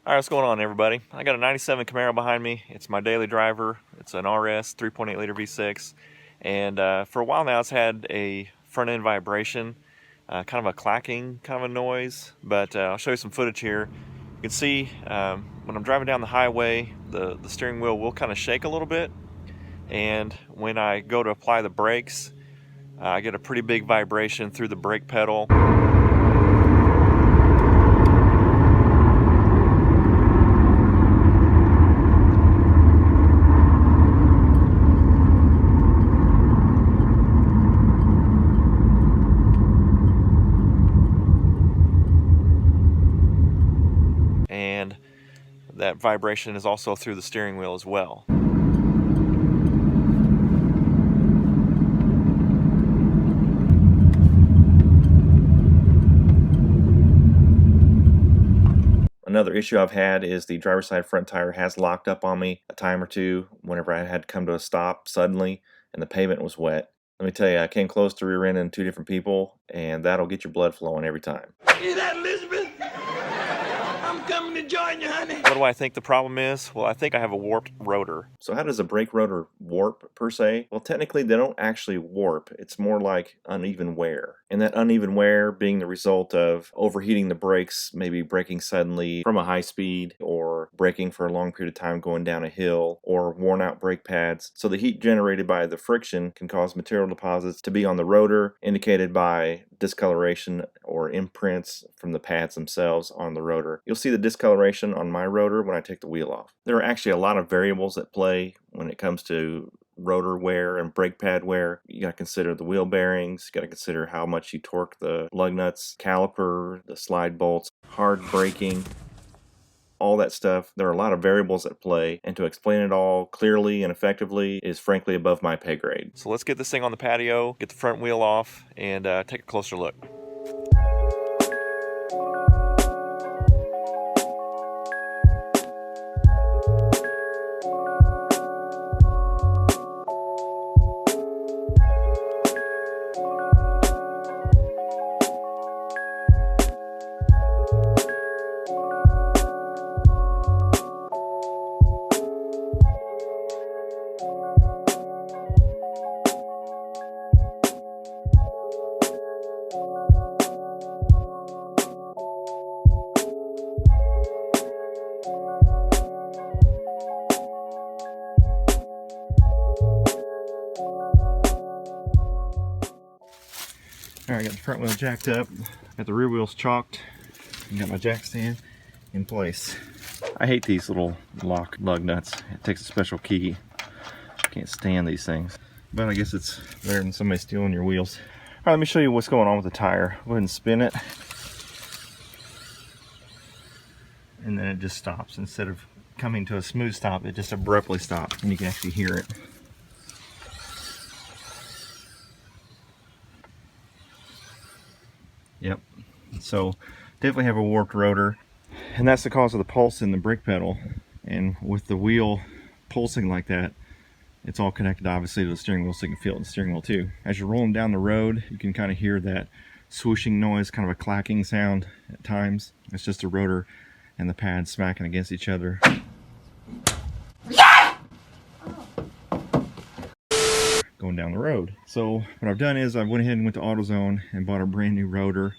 All right, what's going on, everybody? I got a 97 Camaro behind me. It's my daily driver. It's an RS 3.8 liter V6. And for a while now, it's had a front end vibration, kind of a clacking kind of a noise. But I'll show you some footage here. You can see when I'm driving down the highway, the steering wheel will kind of shake a little bit. And when I go to apply the brakes, I get a pretty big vibration through the brake pedal. And that vibration is also through the steering wheel as well. Another issue I've had is the driver's side front tire has locked up on me a time or two whenever I had to come to a stop suddenly and the pavement was wet. Let me tell you, I came close to rear-ending two different people, and that'll get your blood flowing every time. Is that Elizabeth? I'm coming to join you, honey. What do I think the problem is? Well, I think I have a warped rotor. So how does a brake rotor warp, per se? Well, technically, they don't actually warp. It's more like uneven wear. And that uneven wear being the result of overheating the brakes, maybe braking suddenly from a high speed, or braking for a long period of time going down a hill, or worn out brake pads. So the heat generated by the friction can cause material deposits to be on the rotor, indicated by discoloration or imprints from the pads themselves on the rotor. You'll see the discoloration on my rotor when I take the wheel off. There are actually a lot of variables at play when it comes to rotor wear and brake pad wear. You got to consider the wheel bearings, you got to consider how much you torque the lug nuts, caliper, the slide bolts, hard braking, all that stuff. There are a lot of variables at play, and to explain it all clearly and effectively is frankly above my pay grade. So let's get this thing on the patio, get the front wheel off, and take a closer look. Alright, got the front wheel jacked up, got the rear wheels chalked, and got my jack stand in place. I hate these little lock lug nuts. It takes a special key. Can't stand these things. But I guess it's better than somebody stealing your wheels. Alright, let me show you what's going on with the tire. Go ahead and spin it. And then it just stops. Instead of coming to a smooth stop, it just abruptly stops. And you can actually hear it. Yep, so definitely have a warped rotor, and that's the cause of the pulse in the brake pedal. And with the wheel pulsing like that, it's all connected obviously to the steering wheel, so you can feel it in the steering wheel too. As you're rolling down the road, you can kind of hear that swooshing noise, kind of a clacking sound at times. It's just the rotor and the pads smacking against each other. Going down the road. So what I've done is I went ahead and went to AutoZone and bought a brand new rotor.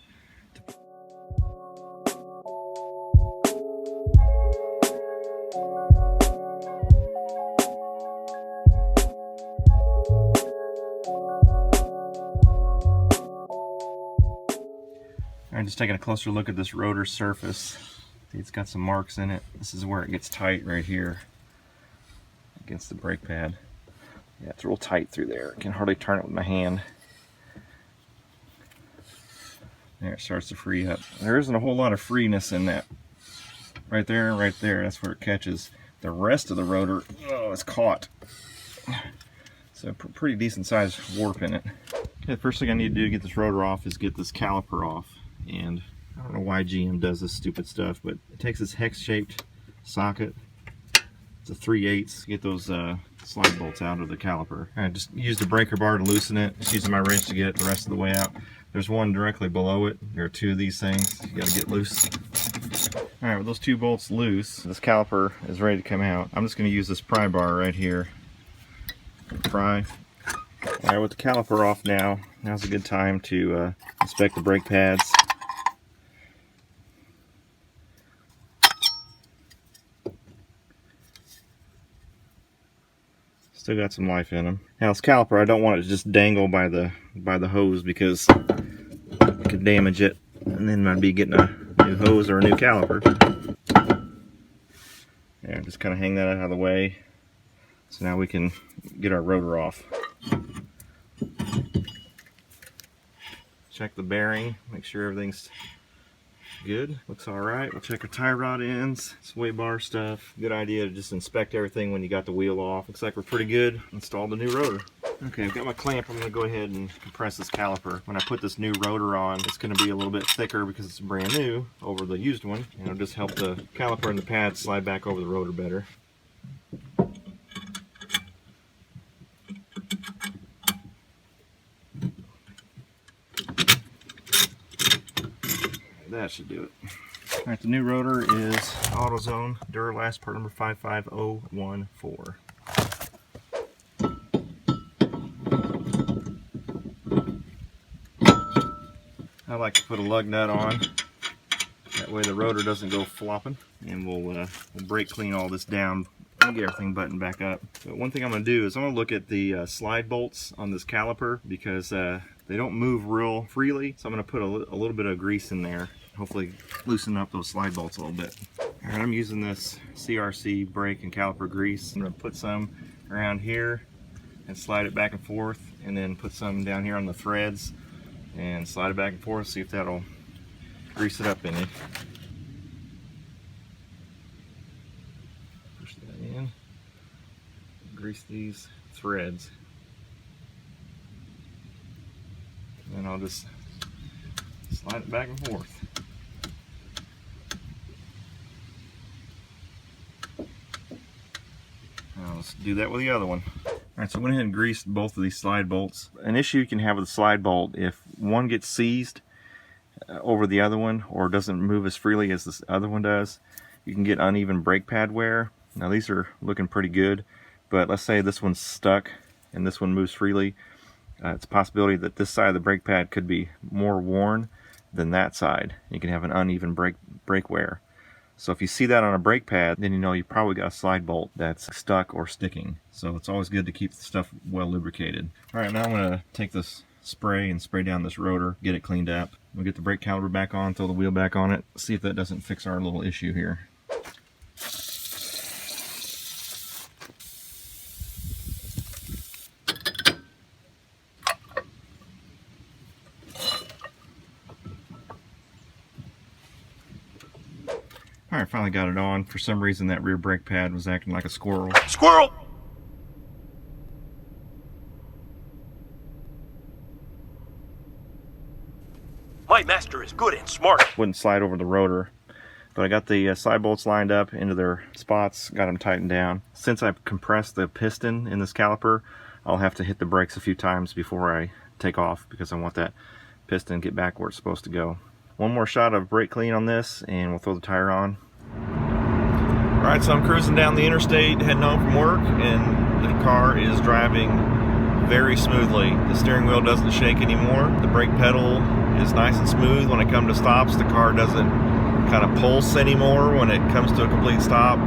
I'm just taking a closer look at this rotor surface. See, it's got some marks in it. This is where it gets tight right here against the brake pad. Yeah, it's real tight through there. I can hardly turn it with my hand. There, it starts to free up. There isn't a whole lot of freeness in that. Right there, that's where it catches. The rest of the rotor, oh, it's caught. So pretty decent sized warp in it. Okay, the first thing I need to do to get this rotor off is get this caliper off. And I don't know why GM does this stupid stuff, but it takes this hex-shaped socket. It's a 3/8. Get those slide bolts out of the caliper. I just used a breaker bar to loosen it. Just using my wrench to get it the rest of the way out. There's one directly below it. There are two of these things you gotta get loose. Alright, with those 2 bolts loose, this caliper is ready to come out. I'm just going to use this pry bar right here. Pry. Alright, with the caliper off now, now's a good time to inspect the brake pads. Still got some life in them. Now this caliper, I don't want it to just dangle by the hose because it could damage it, and then I'd be getting a new hose or a new caliper. Yeah, just kind of hang that out of the way. So now we can get our rotor off. Check the bearing, make sure everything's good. Looks alright. We'll check our tie rod ends, sway bar stuff. Good idea to just inspect everything when you got the wheel off. Looks like we're pretty good. Installed the new rotor. Okay, I've got my clamp. I'm going to go ahead and compress this caliper. When I put this new rotor on, it's going to be a little bit thicker because it's brand new over the used one. And it'll just help the caliper and the pads slide back over the rotor better. That should do it. Alright, the new rotor is AutoZone Duralast part number 55014. I like to put a lug nut on. That way the rotor doesn't go flopping. And we'll brake clean all this down and get everything buttoned back up. But one thing I'm going to do is I'm going to look at the slide bolts on this caliper because they don't move real freely. So I'm going to put a little bit of grease in there. Hopefully loosen up those slide bolts a little bit. Alright, I'm using this CRC brake and caliper grease. I'm going to put some around here and slide it back and forth, and then put some down here on the threads and slide it back and forth, see if that'll grease it up any. Push that in. Grease these threads. And then I'll just slide it back and forth. Now let's do that with the other one. Alright, so I went ahead and greased both of these slide bolts. An issue you can have with the slide bolt, if one gets seized over the other one or doesn't move as freely as this other one does, you can get uneven brake pad wear. Now these are looking pretty good, but let's say this one's stuck and this one moves freely. It's a possibility that this side of the brake pad could be more worn than that side. You can have an uneven brake wear. So if you see that on a brake pad, then you know you probably got a slide bolt that's stuck or sticking. So it's always good to keep the stuff well lubricated. Alright, now I'm going to take this spray and spray down this rotor, get it cleaned up. We'll get the brake caliper back on, throw the wheel back on it, see if that doesn't fix our little issue here. Alright, finally got it on. For some reason that rear brake pad was acting like a squirrel. Squirrel! My master is good and smart. Wouldn't slide over the rotor. But I got the slide bolts lined up into their spots, got them tightened down. Since I've compressed the piston in this caliper, I'll have to hit the brakes a few times before I take off because I want that piston to get back where it's supposed to go. One more shot of brake clean on this and we'll throw the tire on. Alright, so I'm cruising down the interstate heading home from work, and the car is driving very smoothly. The steering wheel doesn't shake anymore. The brake pedal is nice and smooth. When I come to stops, the car doesn't kind of pulse anymore when it comes to a complete stop.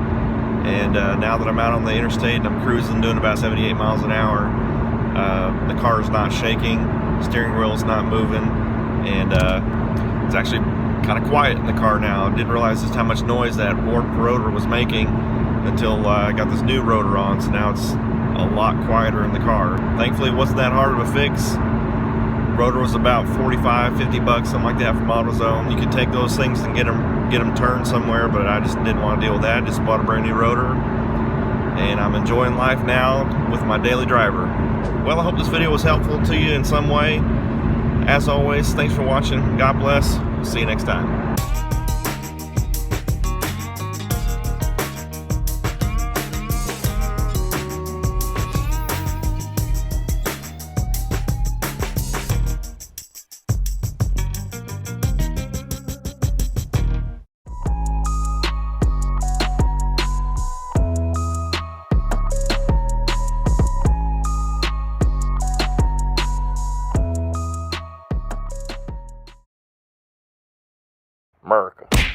And now that I'm out on the interstate and I'm cruising doing about 78 miles an hour, the car is not shaking, steering wheel is not moving, and it's actually kind of quiet in the car now. I didn't realize just how much noise that warped rotor was making until I got this new rotor on, so now it's a lot quieter in the car. Thankfully it wasn't that hard of a fix. Rotor was about 45, 50 bucks, something like that from AutoZone. You could take those things and get them turned somewhere, but I just didn't want to deal with that. Just bought a brand new rotor, and I'm enjoying life now with my daily driver. Well, I hope this video was helpful to you in some way. As always, thanks for watching. God bless. See you next time. America.